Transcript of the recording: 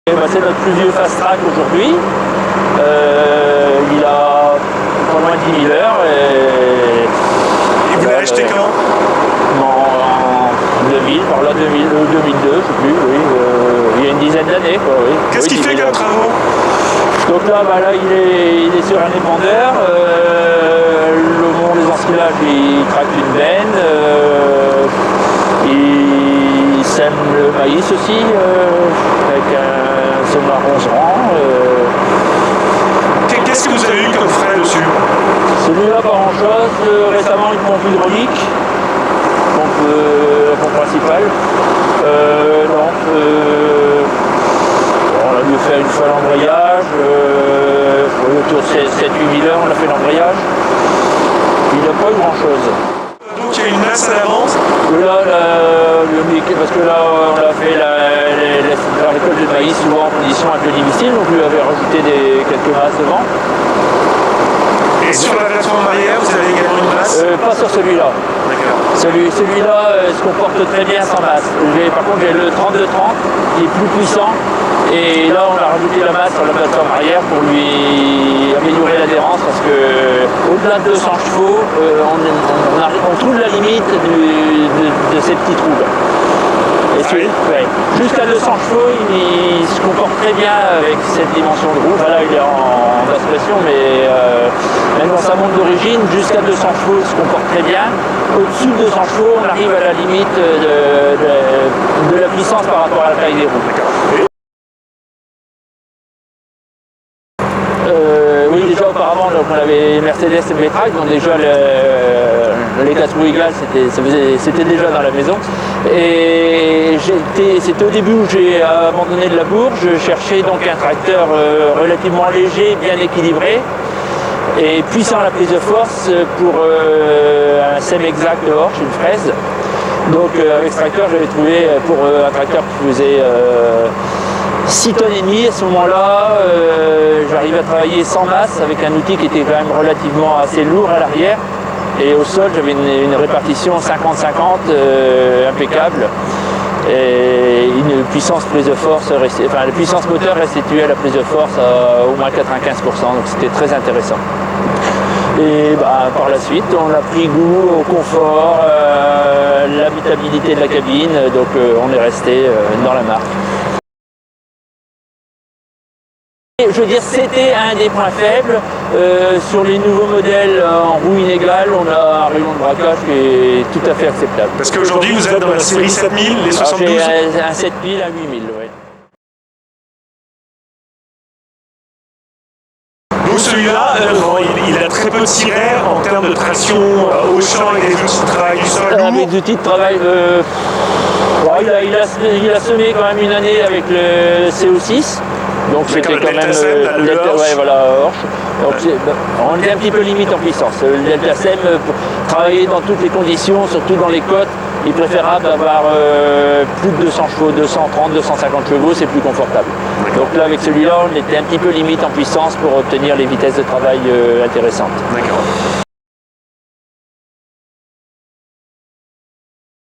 C'est notre plus vieux fast track aujourd'hui. Il a pas loin de 10 000 heures. Et vous l'avez acheté quand? En 2000, par là 2000, 2002, je ne sais plus, oui. Il y a une dizaine d'années. Oui. Qu'est-ce qu'il fait comme travaux? Donc là, il est sur un épandeur. Le mont des ensilages, il tracte une benne. Il sème le maïs aussi, avec un semoir 11 rangs. Qu'est-ce que vous avez eu comme frais dessus? Celui-là, pas grand-chose. Récemment, une pompe hydraulique, la pompe principale. On a dû faire une fois l'embrayage. Autour de 7-8 000 heures, on a fait l'embrayage. Il n'a pas eu grand-chose. Donc il y a une masse à l'avance? Là, parce que là, on a fait la récolte de maïs souvent en conditions un peu difficiles, donc lui avait rajouté quelques masses devant. Et sur la plateforme arrière, vous avez également une masse? Pas sur celui-là. Celui-là se comporte très bien sans masse. Par contre, j'ai le 32-30 qui est plus puissant. Et là, on a rajouté la masse sur la plateforme arrière pour lui améliorer l'adhérence parce que au-delà de 200 chevaux, on trouve la limite de ces petits trous là. Jusqu'à 200 chevaux, il se comporte très bien avec cette dimension de roue. Là, il est en basse pression, mais même dans sa montre d'origine, jusqu'à 200 chevaux, il se comporte très bien. Au-dessus de 200 chevaux, on arrive à la limite de la puissance par rapport à la taille des roues. Oui, déjà auparavant, donc, on avait Mercedes et B-Track, donc déjà les Gasco Eagle, c'était déjà dans la maison. Et c'était au début où j'ai abandonné de la bourre. Je cherchais donc un tracteur relativement léger, bien équilibré et puissant à la prise de force pour un sème exact Horsch, une fraise. Donc avec ce tracteur, j'avais trouvé pour un tracteur qui faisait 6 tonnes et demie à ce moment-là, j'arrivais à travailler sans masse avec un outil qui était quand même relativement assez lourd à l'arrière. Et au sol, j'avais une répartition 50-50 impeccable. Et une puissance prise de force, la puissance moteur restituait la prise de force à au moins 95%, donc c'était très intéressant. Et par la suite, on a pris goût au confort, l'habitabilité de la cabine, donc on est resté dans la marque. Je veux dire, c'était un des points faibles. Sur les nouveaux modèles en roue inégale, on a un rayon de braquage qui est tout à fait acceptable. Parce qu'aujourd'hui, vous êtes dans la série 7000, les 72? J'ai un 7000, un 8000, oui. Donc celui-là, il a très peu de sirènes en termes de traction au champ avec des outils de travail du sol. Avec des outils de travail, il a semé quand même une année avec le CO6. Donc c'était quand même Horsch. On est un petit peu limite en puissance. Le Delta SEM, pour travailler dans toutes les conditions, surtout dans les côtes, il est préférable d'avoir plus de 200 chevaux, 230, 250 chevaux, c'est plus confortable. Donc là, avec celui-là, on était un petit peu limite en puissance pour obtenir les vitesses de travail intéressantes. D'accord.